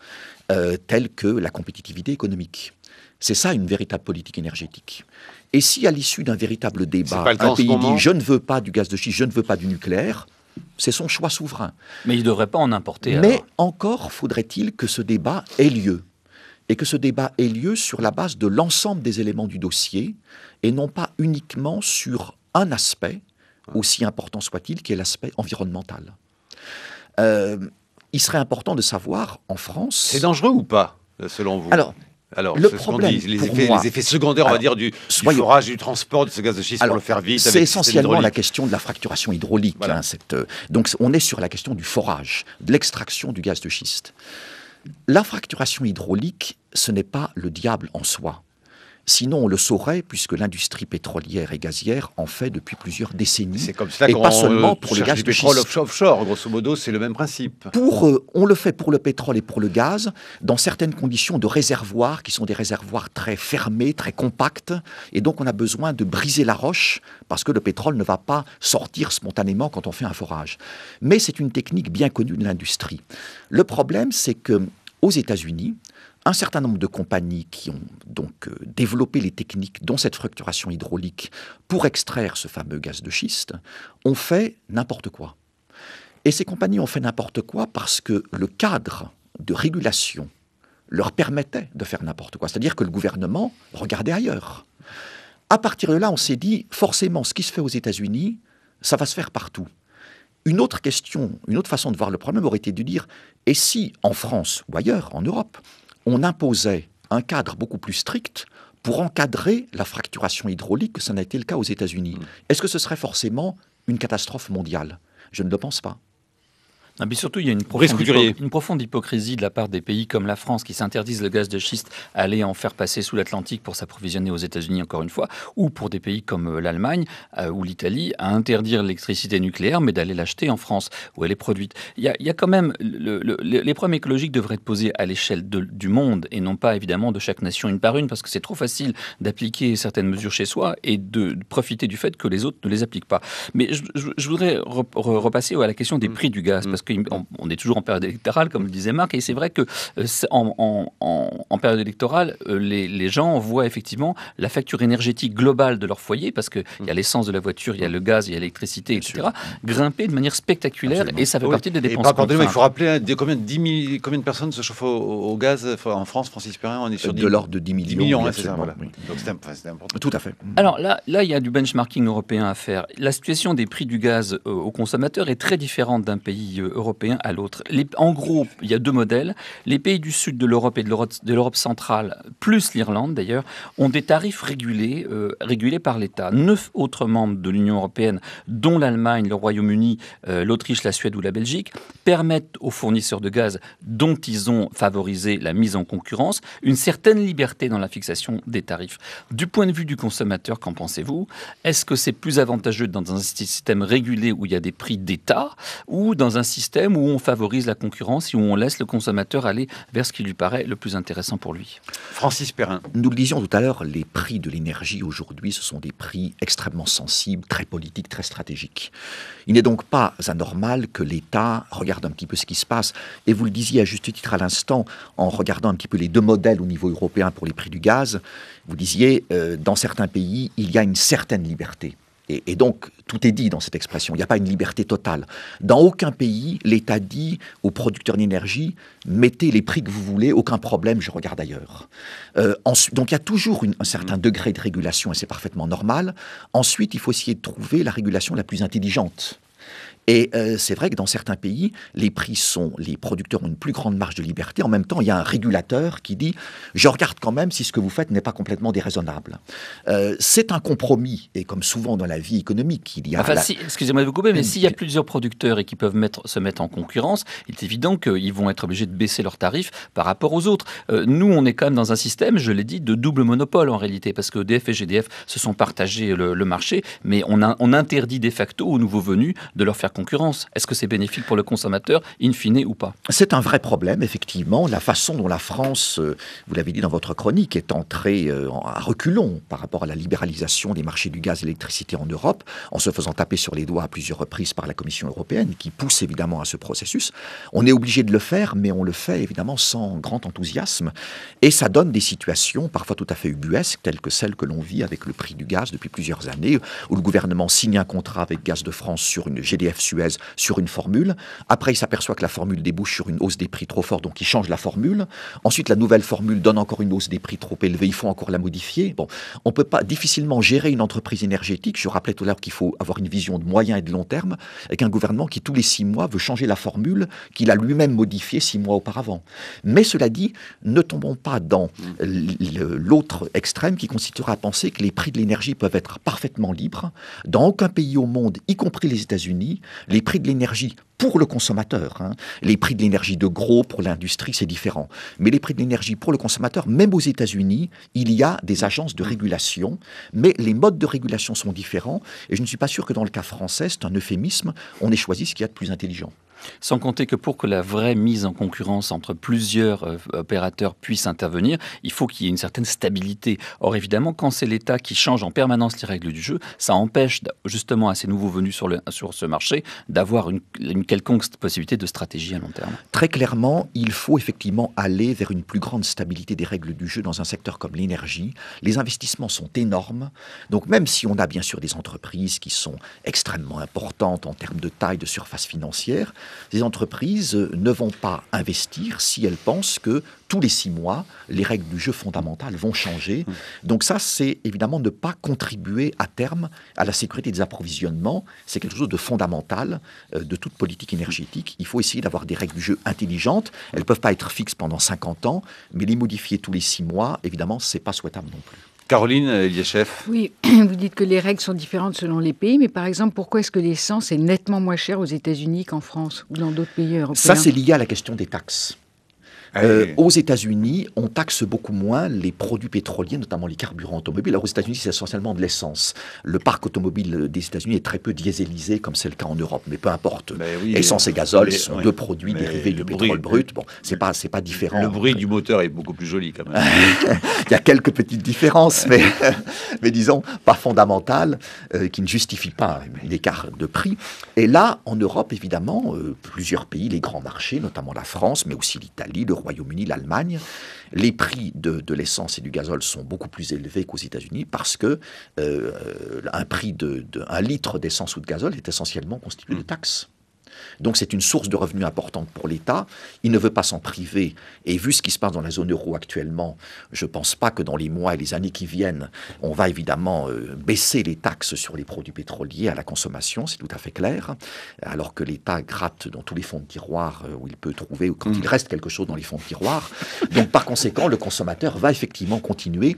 tels que la compétitivité économique. C'est ça une véritable politique énergétique. Et si à l'issue d'un véritable débat, un pays dit « je ne veux pas du gaz de schiste, je ne veux pas du nucléaire », c'est son choix souverain. Mais il ne devrait pas en importer. Mais encore faudrait-il que ce débat ait lieu. Et que ce débat ait lieu sur la base de l'ensemble des éléments du dossier et non pas uniquement sur un aspect, aussi important soit-il, qui est l'aspect environnemental. Il serait important de savoir, en France... C'est dangereux ou pas, selon vous? Alors, le problème, les effets secondaires, on va dire, du forage, du transport de ce gaz de schiste, pour le faire vite. C'est essentiellement la question de la fracturation hydraulique. Voilà. Donc, on est sur la question du forage, de l'extraction du gaz de schiste. La fracturation hydraulique, ce n'est pas le diable en soi. Sinon, on le saurait, puisque l'industrie pétrolière et gazière en fait depuis plusieurs décennies. C'est comme ça et pas seulement pour le gaz de schiste. Offshore, grosso modo, c'est le même principe. On le fait pour le pétrole et pour le gaz, dans certaines conditions de réservoirs, qui sont des réservoirs très fermés, très compacts. Et donc, on a besoin de briser la roche, parce que le pétrole ne va pas sortir spontanément quand on fait un forage. Mais c'est une technique bien connue de l'industrie. Le problème, c'est qu'aux États-Unis, un certain nombre de compagnies qui ont donc développé les techniques, dont cette fracturation hydraulique, pour extraire ce fameux gaz de schiste, ont fait n'importe quoi. Et ces compagnies ont fait n'importe quoi parce que le cadre de régulation leur permettait de faire n'importe quoi. C'est-à-dire que le gouvernement regardait ailleurs. À partir de là, on s'est dit, forcément, ce qui se fait aux États-Unis, ça va se faire partout. Une autre question, une autre façon de voir le problème aurait été de dire, et si en France ou ailleurs, en Europe, on imposait un cadre beaucoup plus strict pour encadrer la fracturation hydraulique que ça n'a été le cas aux États-Unis. Est-ce que ce serait forcément une catastrophe mondiale? Je ne le pense pas. Ah, mais surtout, il y a une profonde hypocrisie de la part des pays comme la France qui s'interdisent le gaz de schiste à aller en faire passer sous l'Atlantique pour s'approvisionner aux États-Unis, encore une fois, ou pour des pays comme l'Allemagne ou l'Italie à interdire l'électricité nucléaire, mais d'aller l'acheter en France où elle est produite. Il y a quand même... les problèmes écologiques devraient être posés à l'échelle du monde et non pas évidemment de chaque nation une par une, parce que c'est trop facile d'appliquer certaines mesures chez soi et de profiter du fait que les autres ne les appliquent pas. Mais je voudrais repasser à la question des prix du gaz, parce qu'on est toujours en période électorale, comme le disait Marc, et c'est vrai que en période électorale, les gens voient effectivement la facture énergétique globale de leur foyer, parce qu'il y a l'essence de la voiture, il y a le gaz, il y a l'électricité, etc., grimper de manière spectaculaire. Absolument. Et ça fait partie des dépenses. Pardonnez-moi, il faut rappeler combien de personnes se chauffent au gaz en France, Francis Perrin, on est sur de l'ordre de 10 millions. 10 millions, c'est ça, voilà. Oui. Donc c'est important. Tout à fait. Alors là, il y a du benchmarking européen à faire. La situation des prix du gaz aux consommateurs est très différente d'un pays européen à l'autre. En gros, il y a deux modèles. Les pays du sud de l'Europe et de l'Europe centrale, plus l'Irlande d'ailleurs, ont des tarifs régulés par l'État. 9 autres membres de l'Union européenne, dont l'Allemagne, le Royaume-Uni, l'Autriche, la Suède ou la Belgique, permettent aux fournisseurs de gaz dont ils ont favorisé la mise en concurrence une certaine liberté dans la fixation des tarifs. Du point de vue du consommateur, qu'en pensez-vous? Est-ce que c'est plus avantageux dans un système régulé où il y a des prix d'État ou dans un système où on favorise la concurrence et où on laisse le consommateur aller vers ce qui lui paraît le plus intéressant pour lui? Francis Perrin. Nous le disions tout à l'heure, les prix de l'énergie aujourd'hui, ce sont des prix extrêmement sensibles, très politiques, très stratégiques. Il n'est donc pas anormal que l'État regarde un petit peu ce qui se passe. Et vous le disiez à juste titre à l'instant, en regardant un petit peu les deux modèles au niveau européen pour les prix du gaz, vous disiez, dans certains pays, il y a une certaine liberté. Et donc, tout est dit dans cette expression. Il n'y a pas une liberté totale. Dans aucun pays, l'État dit aux producteurs d'énergie, mettez les prix que vous voulez, aucun problème, je regarde ailleurs. Donc, il y a toujours un certain degré de régulation, et c'est parfaitement normal. Ensuite, il faut essayer de trouver la régulation la plus intelligente. Et c'est vrai que dans certains pays, les producteurs ont une plus grande marge de liberté. En même temps, il y a un régulateur qui dit « je regarde quand même si ce que vous faites n'est pas complètement déraisonnable ». C'est un compromis, et comme souvent dans la vie économique, il y a... Excusez-moi de vous couper, mais s'il y a plusieurs producteurs et qui peuvent se mettre en concurrence, il est évident qu'ils vont être obligés de baisser leurs tarifs par rapport aux autres. Nous, on est quand même dans un système, je l'ai dit, de double monopole en réalité, parce que EDF et GDF se sont partagés le marché, mais on interdit de facto aux nouveaux venus de leur faire concurrence. Est-ce que c'est bénéfique pour le consommateur, in fine, ou pas? C'est un vrai problème, effectivement. La façon dont la France, vous l'avez dit dans votre chronique, est entrée à reculons par rapport à la libéralisation des marchés du gaz et de l'électricité en Europe, en se faisant taper sur les doigts à plusieurs reprises par la Commission européenne, qui pousse évidemment à ce processus. On est obligé de le faire, mais on le fait évidemment sans grand enthousiasme. Et ça donne des situations parfois tout à fait ubuesques, telles que celles que l'on vit avec le prix du gaz depuis plusieurs années, où le gouvernement signe un contrat avec Gaz de France sur une GDF Suez sur une formule. Après, il s'aperçoit que la formule débouche sur une hausse des prix trop forte, donc il change la formule. Ensuite, la nouvelle formule donne encore une hausse des prix trop élevée, il faut encore la modifier. Bon, on ne peut pas difficilement gérer une entreprise énergétique. Je rappelais tout à l'heure qu'il faut avoir une vision de moyen et de long terme, avec un gouvernement qui, tous les 6 mois, veut changer la formule qu'il a lui-même modifiée 6 mois auparavant. Mais cela dit, ne tombons pas dans l'autre extrême qui consisterait à penser que les prix de l'énergie peuvent être parfaitement libres. Dans aucun pays au monde, y compris les États-Unis, les prix de l'énergie pour le consommateur, les prix de l'énergie de gros pour l'industrie, c'est différent. Mais les prix de l'énergie pour le consommateur, même aux États-Unis, il y a des agences de régulation, mais les modes de régulation sont différents. Et je ne suis pas sûr que dans le cas français, c'est un euphémisme, on ait choisi ce qu'il y a de plus intelligent. Sans compter que pour que la vraie mise en concurrence entre plusieurs opérateurs puisse intervenir, il faut qu'il y ait une certaine stabilité. Or, évidemment, quand c'est l'État qui change en permanence les règles du jeu, ça empêche justement à ces nouveaux venus sur ce marché d'avoir une quelconque possibilité de stratégie à long terme. Très clairement, il faut effectivement aller vers une plus grande stabilité des règles du jeu dans un secteur comme l'énergie. Les investissements sont énormes. Donc, même si on a bien sûr des entreprises qui sont extrêmement importantes en termes de taille, de surface financière, ces entreprises ne vont pas investir si elles pensent que tous les 6 mois, les règles du jeu fondamentales vont changer. Donc ça, c'est évidemment ne pas contribuer à terme à la sécurité des approvisionnements. C'est quelque chose de fondamental de toute politique énergétique. Il faut essayer d'avoir des règles du jeu intelligentes. Elles ne peuvent pas être fixes pendant 50 ans, mais les modifier tous les 6 mois, évidemment, ce n'est pas souhaitable non plus. Caroline Eliéchev. Oui, vous dites que les règles sont différentes selon les pays, mais par exemple, pourquoi est-ce que l'essence est nettement moins chère aux États-Unis qu'en France ou dans d'autres pays européens? Ça, c'est lié à la question des taxes. Aux États-Unis, on taxe beaucoup moins les produits pétroliers, notamment les carburants automobiles. Alors aux États-Unis, c'est essentiellement de l'essence. Le parc automobile des États-Unis est très peu dieselisé, comme c'est le cas en Europe. Mais peu importe. Essence et gazole sont deux produits dérivés du pétrole brut. Bon, c'est pas différent. Le bruit du moteur est beaucoup plus joli, quand même. Il y a quelques petites différences, mais disons pas fondamentales, qui ne justifient pas un écart de prix. Et là, en Europe, évidemment, plusieurs pays, les grands marchés, notamment la France, mais aussi l'Italie, le Royaume-Uni, l'Allemagne, les prix de l'essence et du gazole sont beaucoup plus élevés qu'aux États-Unis parce que un prix un litre d'essence ou de gazole est essentiellement constitué de taxes. Donc c'est une source de revenus importante pour l'État. Il ne veut pas s'en priver. Et vu ce qui se passe dans la zone euro actuellement, je ne pense pas que dans les mois et les années qui viennent, on va évidemment baisser les taxes sur les produits pétroliers à la consommation, c'est tout à fait clair. Alors que l'État gratte dans tous les fonds de tiroir où il peut trouver, ou quand il reste quelque chose dans les fonds de tiroir. Donc par conséquent, le consommateur va effectivement continuer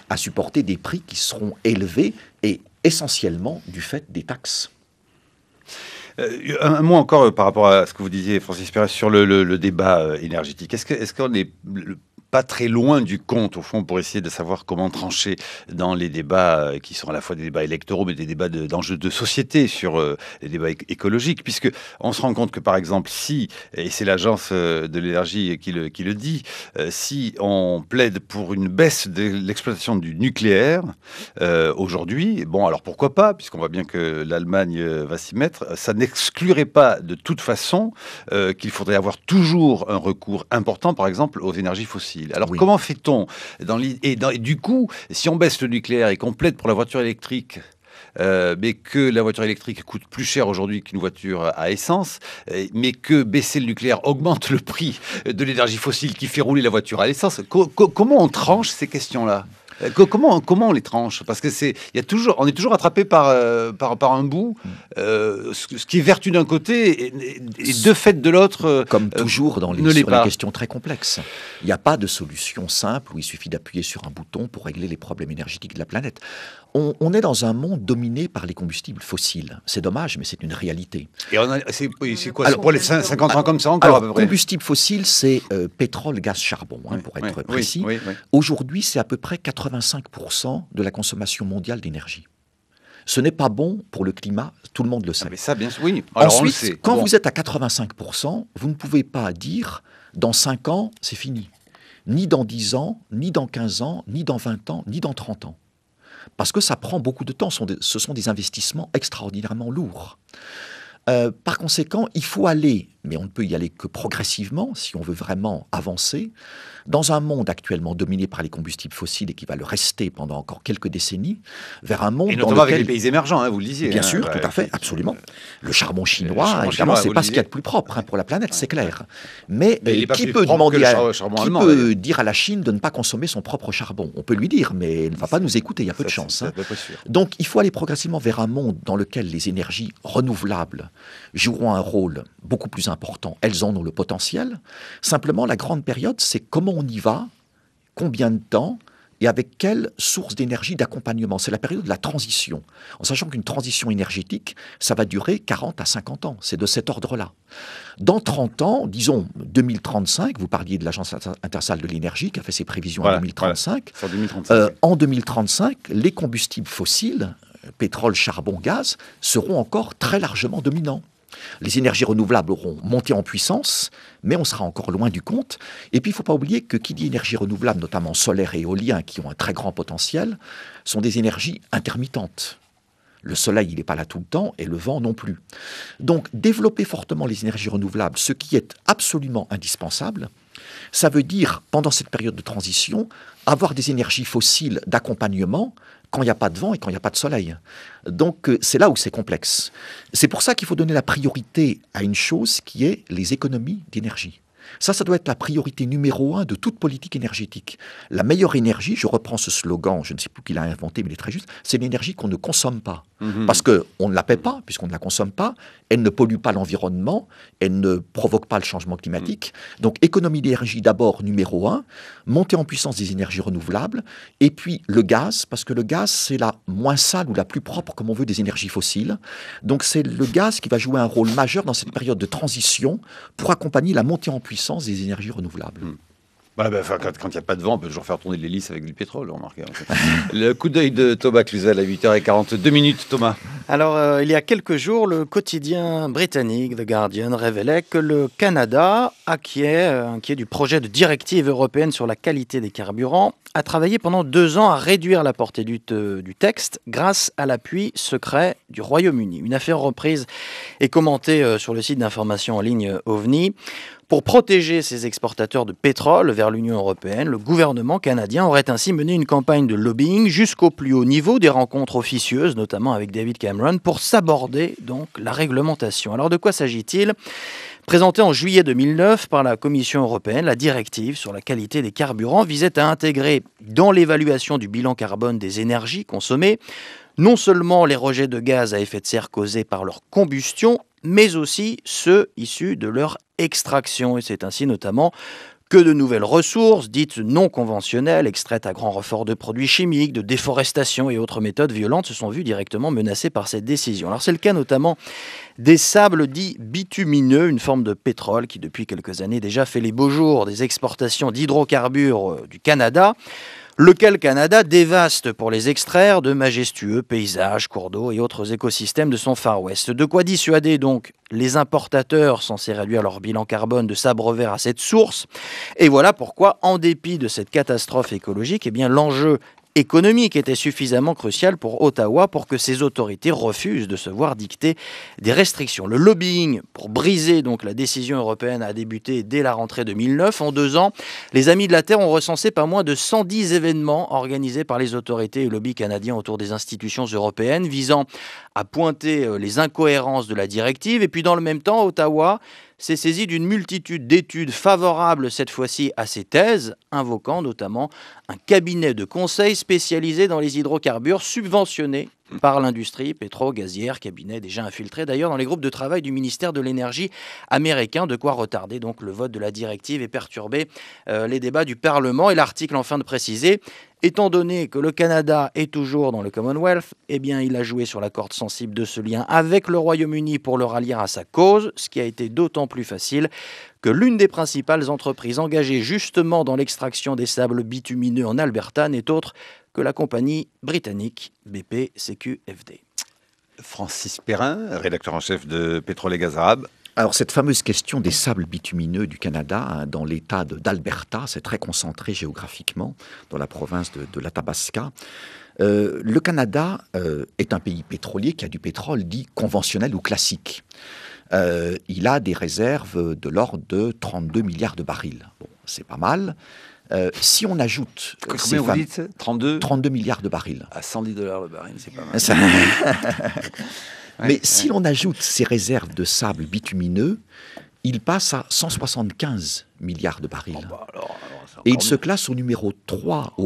à supporter des prix qui seront élevés et essentiellement du fait des taxes. Un mot encore par rapport à ce que vous disiez, Francis Perez, sur le débat énergétique. Est-ce qu'on n'est pas très loin du compte, au fond, pour essayer de savoir comment trancher dans les débats qui sont à la fois des débats électoraux, mais des débats d'enjeux de société sur les débats écologiques, puisque on se rend compte que, par exemple, si, et c'est l'agence de l'énergie qui le dit, si on plaide pour une baisse de l'exploitation du nucléaire aujourd'hui, bon, alors pourquoi pas, puisqu'on voit bien que l'Allemagne va s'y mettre, ça n'exclurait pas de toute façon qu'il faudrait avoir toujours un recours important, par exemple, aux énergies fossiles. Alors comment fait-on et du coup, si on baisse le nucléaire et qu'on plaide pour la voiture électrique, mais que la voiture électrique coûte plus cher aujourd'hui qu'une voiture à essence, mais que baisser le nucléaire augmente le prix de l'énergie fossile qui fait rouler la voiture à l'essence, comment on tranche ces questions-là ? Comment on les tranche? Parce que on est toujours attrapé par un bout, ce qui est vertu d'un côté et de fait de l'autre. Comme toujours sur les questions très complexes. Il n'y a pas de solution simple où il suffit d'appuyer sur un bouton pour régler les problèmes énergétiques de la planète. On est dans un monde dominé par les combustibles fossiles. C'est dommage, mais c'est une réalité. Et c'est quoi? Alors, pour les 50 ans comme ça encore à peu près. Combustibles fossiles, c'est pétrole, gaz, charbon, pour être précis. Oui. Aujourd'hui, c'est à peu près 85% de la consommation mondiale d'énergie. Ce n'est pas bon pour le climat, tout le monde le sait. Ah mais ça, bien sûr, oui. Alors, ensuite, quand vous êtes à 85%, vous ne pouvez pas dire dans 5 ans, c'est fini. Ni dans 10 ans, ni dans 15 ans, ni dans 20 ans, ni dans 30 ans. Parce que ça prend beaucoup de temps. Ce sont des investissements extraordinairement lourds. Par conséquent, il faut aller, mais on ne peut y aller que progressivement si on veut vraiment avancer, dans un monde actuellement dominé par les combustibles fossiles et qui va le rester pendant encore quelques décennies, vers un monde dans lequel... avec les pays émergents, vous le disiez. Bien sûr, tout à fait, absolument. Le charbon chinois, évidemment, c'est pas ce qu'il y a de plus propre pour la planète, c'est clair. Mais qui peut dire à la Chine de ne pas consommer son propre charbon? On peut lui dire, mais elle ne va pas nous écouter, il y a peu de chance. Donc il faut aller progressivement vers un monde dans lequel les énergies renouvelables joueront un rôle beaucoup plus important. Elles en ont le potentiel. Simplement, la grande période, c'est comment on y va, combien de temps et avec quelle source d'énergie d'accompagnement. C'est la période de la transition. En sachant qu'une transition énergétique, ça va durer 40 à 50 ans. C'est de cet ordre-là. Dans 30 ans, disons 2035, vous parliez de l'Agence internationale de l'énergie qui a fait ses prévisions en 2035. Sur 2035. En 2035, les combustibles fossiles, pétrole, charbon, gaz, seront encore très largement dominants. Les énergies renouvelables auront monté en puissance, mais on sera encore loin du compte. Et puis, il ne faut pas oublier que qui dit énergie renouvelable, notamment solaire et éolien, qui ont un très grand potentiel, sont des énergies intermittentes. Le soleil, il n'est pas là tout le temps, et le vent non plus. Donc, développer fortement les énergies renouvelables, ce qui est absolument indispensable, ça veut dire, pendant cette période de transition, avoir des énergies fossiles d'accompagnement quand il n'y a pas de vent et quand il n'y a pas de soleil. Donc, c'est là où c'est complexe. C'est pour ça qu'il faut donner la priorité à une chose qui est les économies d'énergie. Ça doit être la priorité numéro 1 de toute politique énergétique. La meilleure énergie, je reprends ce slogan, je ne sais plus qui l'a inventé, mais il est très juste, c'est l'énergie qu'on ne consomme pas. Parce qu'on ne la paie pas, puisqu'on ne la consomme pas, elle ne pollue pas l'environnement, elle ne provoque pas le changement climatique. Donc économie d'énergie d'abord numéro 1, montée en puissance des énergies renouvelables, et puis le gaz, parce que le gaz c'est la moins sale ou la plus propre, comme on veut, des énergies fossiles. Donc c'est le gaz qui va jouer un rôle majeur dans cette période de transition pour accompagner la montée en puissance des énergies renouvelables. Quand il n'y a pas de vent, on peut toujours faire tourner l'hélice avec du pétrole, remarquez. Le coup d'œil de Thomas Cluzel à 8h42. Thomas. Alors, il y a quelques jours, le quotidien britannique The Guardian révélait que le Canada, inquiet du projet de directive européenne sur la qualité des carburants, a travaillé pendant 2 ans à réduire la portée du texte grâce à l'appui secret du Royaume-Uni. Une affaire reprise et commentée sur le site d'information en ligne OVNI. Pour protéger ses exportateurs de pétrole vers l'Union européenne, le gouvernement canadien aurait ainsi mené une campagne de lobbying jusqu'au plus haut niveau, des rencontres officieuses, notamment avec David Cameron, pour s'aborder donc la réglementation. Alors de quoi s'agit-il ? Présentée en juillet 2009 par la Commission européenne, la directive sur la qualité des carburants visait à intégrer dans l'évaluation du bilan carbone des énergies consommées non seulement les rejets de gaz à effet de serre causés par leur combustion, mais aussi ceux issus de leur extraction. Et c'est ainsi notamment que de nouvelles ressources, dites non conventionnelles, extraites à grand renfort de produits chimiques, de déforestation et autres méthodes violentes, se sont vues directement menacées par cette décision. Alors c'est le cas notamment des sables dits bitumineux, une forme de pétrole qui depuis quelques années déjà fait les beaux jours des exportations d'hydrocarbures du Canada, lequel Canada dévaste pour les extraire de majestueux paysages, cours d'eau et autres écosystèmes de son Far West. De quoi dissuader donc les importateurs censés réduire leur bilan carbone de s'abreuver à cette source. Et voilà pourquoi, en dépit de cette catastrophe écologique, eh bien, l'enjeu économique était suffisamment crucial pour Ottawa pour que ces autorités refusent de se voir dicter des restrictions. Le lobbying pour briser donc la décision européenne a débuté dès la rentrée 2009. En 2 ans, les Amis de la Terre ont recensé pas moins de 110 événements organisés par les autorités et lobbies canadiens autour des institutions européennes visant à pointer les incohérences de la directive. Et puis dans le même temps, Ottawa s'est saisi d'une multitude d'études favorables cette fois-ci à ces thèses, invoquant notamment un cabinet de conseil spécialisé dans les hydrocarbures subventionnés par l'industrie pétro-gazière, cabinet déjà infiltré d'ailleurs dans les groupes de travail du ministère de l'énergie américain, de quoi retarder donc le vote de la directive et perturber les débats du Parlement. Et l'article enfin de préciser, étant donné que le Canada est toujours dans le Commonwealth, eh bien il a joué sur la corde sensible de ce lien avec le Royaume-Uni pour le rallier à sa cause, ce qui a été d'autant plus facile que l'une des principales entreprises engagées justement dans l'extraction des sables bitumineux en Alberta n'est autre que la compagnie britannique BP CQFD. Francis Perrin, rédacteur en chef de Pétrole et Gaz Arabes. Alors cette fameuse question des sables bitumineux du Canada, dans l'état d'Alberta, c'est très concentré géographiquement dans la province de l'Athabasca. Le Canada est un pays pétrolier qui a du pétrole dit conventionnel ou classique. Il a des réserves de l'ordre de 32 milliards de barils. Bon, c'est pas mal. Si on ajoute... Combien vous dites 32 milliards de barils. À $110 le baril, c'est pas mal. Mais si l'on ajoute ces réserves de sable bitumineux, il passe à 175 milliards de barils. Et il se classe au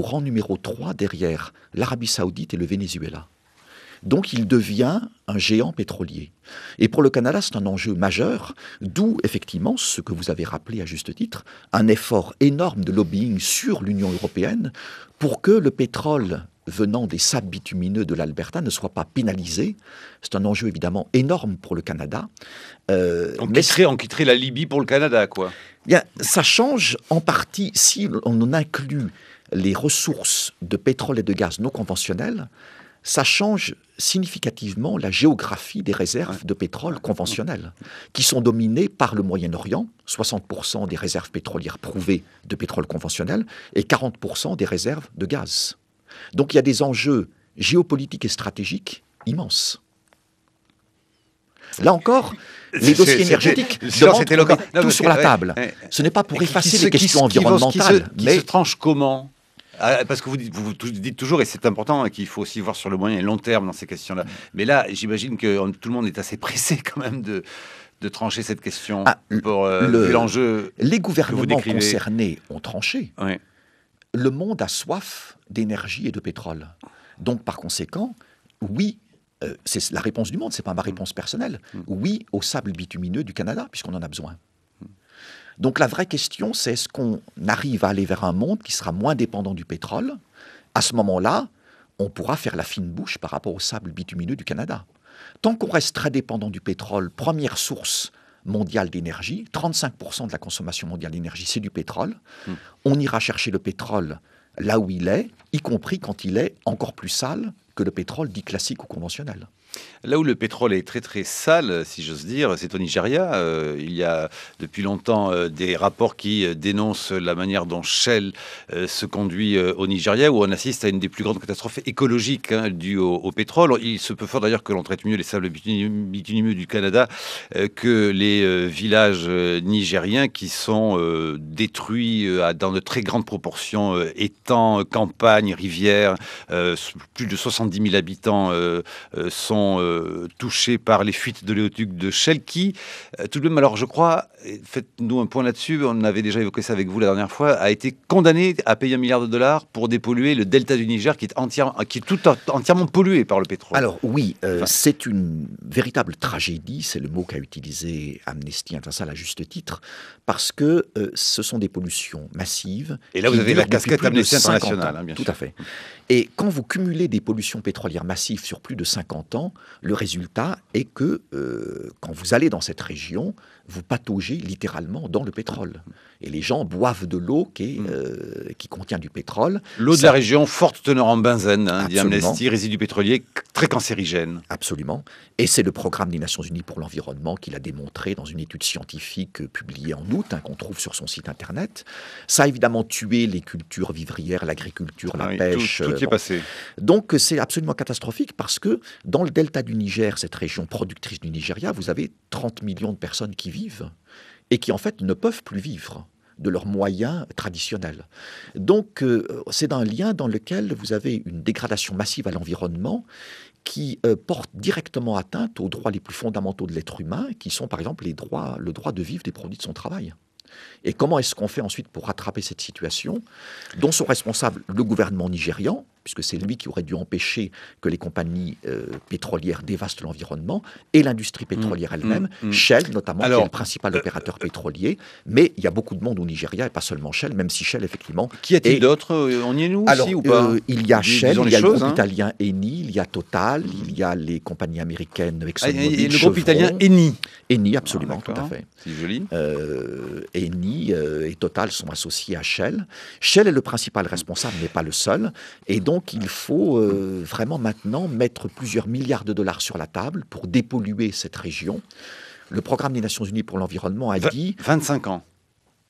rang numéro 3 derrière l'Arabie Saoudite et le Venezuela. Donc il devient un géant pétrolier. Et pour le Canada, c'est un enjeu majeur, d'où effectivement ce que vous avez rappelé à juste titre, un effort énorme de lobbying sur l'Union européenne pour que le pétrole venant des sables bitumineux de l'Alberta ne soit pas pénalisé. C'est un enjeu évidemment énorme pour le Canada. On quitterait la Libye pour le Canada, quoi. Bien, ça change en partie si on inclut les ressources de pétrole et de gaz non conventionnelles. Ça change significativement la géographie des réserves de pétrole conventionnelles, qui sont dominées par le Moyen-Orient, 60% des réserves pétrolières prouvées de pétrole conventionnel et 40% des réserves de gaz. Donc il y a des enjeux géopolitiques et stratégiques immenses. Là encore, les dossiers énergétiques demandent tout sur la table. Ce n'est pas pour effacer les questions environnementales. Mais se tranche comment ? Parce que vous dites toujours, et c'est important, qu'il faut aussi voir sur le moyen et long terme dans ces questions-là. Mais là, j'imagine que tout le monde est assez pressé quand même de trancher cette question pour l'enjeu. Les gouvernements concernés ont tranché. Oui. Le monde a soif d'énergie et de pétrole. Donc, par conséquent, oui, c'est la réponse du monde, c'est pas ma réponse personnelle. Oui au sable bitumineux du Canada, puisqu'on en a besoin. Donc la vraie question, c'est est-ce qu'on arrive à aller vers un monde qui sera moins dépendant du pétrole? À ce moment-là, on pourra faire la fine bouche par rapport au sable bitumineux du Canada. Tant qu'on reste très dépendant du pétrole, première source mondiale d'énergie, 35% de la consommation mondiale d'énergie, c'est du pétrole. On ira chercher le pétrole là où il est, y compris quand il est encore plus sale que le pétrole dit classique ou conventionnel. Là où le pétrole est très très sale, si j'ose dire, c'est au Nigeria. Il y a depuis longtemps des rapports qui dénoncent la manière dont Shell se conduit au Nigeria, où on assiste à une des plus grandes catastrophes écologiques dues au pétrole. Il se peut fort d'ailleurs que l'on traite mieux les sables bitumineux du Canada que les villages nigériens qui sont détruits dans de très grandes proportions, étangs, campagnes, rivières. Plus de 70 000 habitants sont touchés par les fuites de l'éoduc de Shell qui, tout de même, alors je crois, faites-nous un point là-dessus, on avait déjà évoqué ça avec vous la dernière fois, a été condamné à payer $1 milliard pour dépolluer le delta du Niger qui est entièrement pollué par le pétrole. Alors oui, c'est une véritable tragédie, c'est le mot qu'a utilisé Amnesty International à juste titre, parce que ce sont des pollutions massives. Et là vous avez la casquette Amnesty International, hein, bien sûr. Tout à fait. Et quand vous cumulez des pollutions pétrolières massives sur plus de 50 ans, le résultat est que quand vous allez dans cette région, vous pataugez littéralement dans le pétrole. Et les gens boivent de l'eau qui contient du pétrole. L'eau de la région, forte teneur en benzène, hein, dit Absolument. Amnesty, résidu pétrolier très cancérigène. Absolument. Et c'est le programme des Nations Unies pour l'environnement qui l'a démontré dans une étude scientifique publiée en août, qu'on trouve sur son site internet. Ça a évidemment tué les cultures vivrières, l'agriculture, la pêche. Tout y est passé. Donc c'est absolument catastrophique parce que dans le delta du Niger, cette région productrice du Nigeria, vous avez 30 millions de personnes qui vivent et qui en fait ne peuvent plus vivre de leurs moyens traditionnels. Donc c'est un lien dans lequel vous avez une dégradation massive à l'environnement qui porte directement atteinte aux droits les plus fondamentaux de l'être humain, qui sont par exemple le droit de vivre des produits de son travail. Et comment est-ce qu'on fait ensuite pour rattraper cette situation dont sont responsables le gouvernement nigérian, puisque c'est lui qui aurait dû empêcher que les compagnies pétrolières dévastent l'environnement, et l'industrie pétrolière elle-même, Shell notamment, qui est le principal opérateur pétrolier. Mais il y a beaucoup de monde au Nigeria, et pas seulement Shell, même si Shell, effectivement... Qu'y a-t-il d'autre? On y est nous aussi ou pas? Il y a Shell, il y a le groupe italien Eni, il y a Total, il y a les compagnies américaines ExxonMobil, et le groupe italien Eni. Eni, absolument, tout à fait. C'est joli. Eni et Total sont associés à Shell. Shell est le principal responsable, mais pas le seul. Et donc, il faut vraiment maintenant mettre plusieurs milliards de dollars sur la table pour dépolluer cette région. Le programme des Nations Unies pour l'environnement a dit... 25 ans.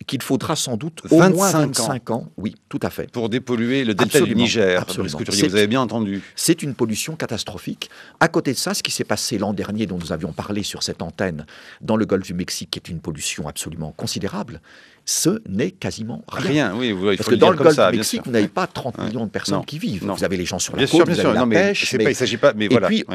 Qu'il faudra sans doute au moins 25 ans. Oui, tout à fait. Pour dépolluer le delta du Niger. Absolument. Vous avez bien entendu. C'est une pollution catastrophique. À côté de ça, ce qui s'est passé l'an dernier, dont nous avions parlé sur cette antenne, dans le golfe du Mexique, qui est une pollution absolument considérable, ce n'est quasiment rien. Oui, il Parce faut que dans le golfe ça, du Mexique, vous n'avez pas 30 millions de personnes qui vivent. Non. Vous avez les gens sur la bien côte, sûr, vous avez la pêche. il ne s'agit pas, mais voilà. Et puis,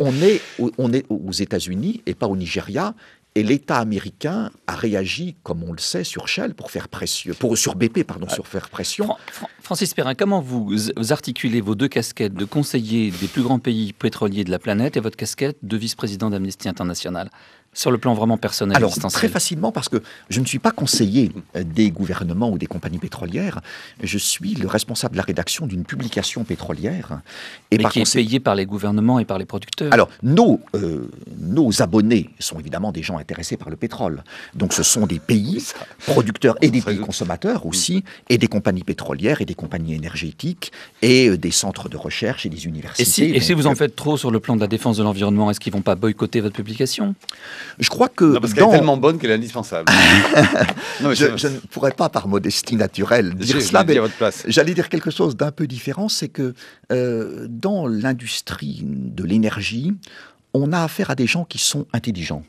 on est aux États-Unis et pas au Nigeria. Et l'État américain a réagi, comme on le sait, sur Shell pour faire pression, sur BP, pardon, sur faire pression. Francis Perrin, comment vous articulez vos deux casquettes de conseiller des plus grands pays pétroliers de la planète et votre casquette de vice-président d'Amnesty International sur le plan vraiment personnel? Alors, très facilement, parce que je ne suis pas conseiller des gouvernements ou des compagnies pétrolières. Je suis le responsable de la rédaction d'une publication pétrolière. Et qui est payée par les gouvernements et par les producteurs. Alors, nos abonnés sont évidemment des gens intéressés par le pétrole. Donc, ce sont des pays producteurs et des pays consommateurs aussi, et des compagnies pétrolières et des compagnies énergétiques, et des centres de recherche et des universités. Et si vous en faites trop sur le plan de la défense de l'environnement, est-ce qu'ils ne vont pas boycotter votre publication? Je crois que... Non, parce qu'elle est tellement bonne qu'elle est indispensable. Non, je ne pourrais pas, par modestie naturelle, dire cela, mais j'allais dire quelque chose d'un peu différent, c'est que dans l'industrie de l'énergie, on a affaire à des gens qui sont intelligents.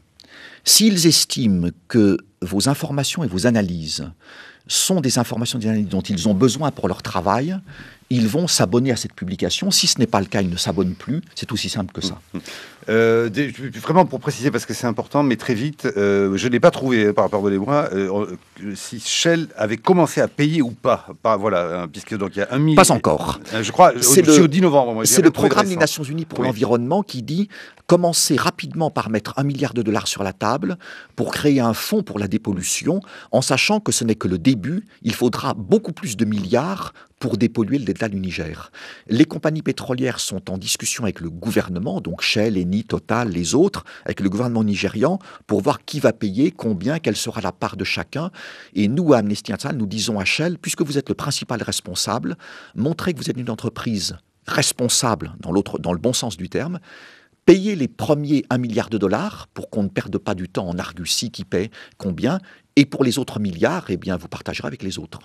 S'ils estiment que vos informations et vos analyses sont des informations dont ils ont besoin pour leur travail, ils vont s'abonner à cette publication. Si ce n'est pas le cas, ils ne s'abonnent plus. C'est aussi simple que ça. Vraiment pour préciser, parce que c'est important, mais très vite, je n'ai pas trouvé, pardonnez-moi, si Shell avait commencé à payer ou pas. Voilà, puisque donc il y a 1 million. Pas encore. Je crois, c'est au 10 novembre. Moi, c'est le programme des Nations Unies pour Oui. l'environnement qui dit commencer rapidement par mettre $1 milliard sur la table pour créer un fonds pour la dépollution, en sachant que ce n'est que le début. Il faudra beaucoup plus de milliards pour dépolluer le delta du Niger. Les compagnies pétrolières sont en discussion avec le gouvernement, donc Shell, Eni, Total, les autres, avec le gouvernement nigérian, pour voir qui va payer, combien, quelle sera la part de chacun. Et nous, à Amnesty International, nous disons à Shell, puisque vous êtes le principal responsable, montrez que vous êtes une entreprise responsable, dans le bon sens du terme, payez les premiers $1 milliard pour qu'on ne perde pas du temps en argutie qui paie combien, et pour les autres milliards, eh bien, vous partagerez avec les autres.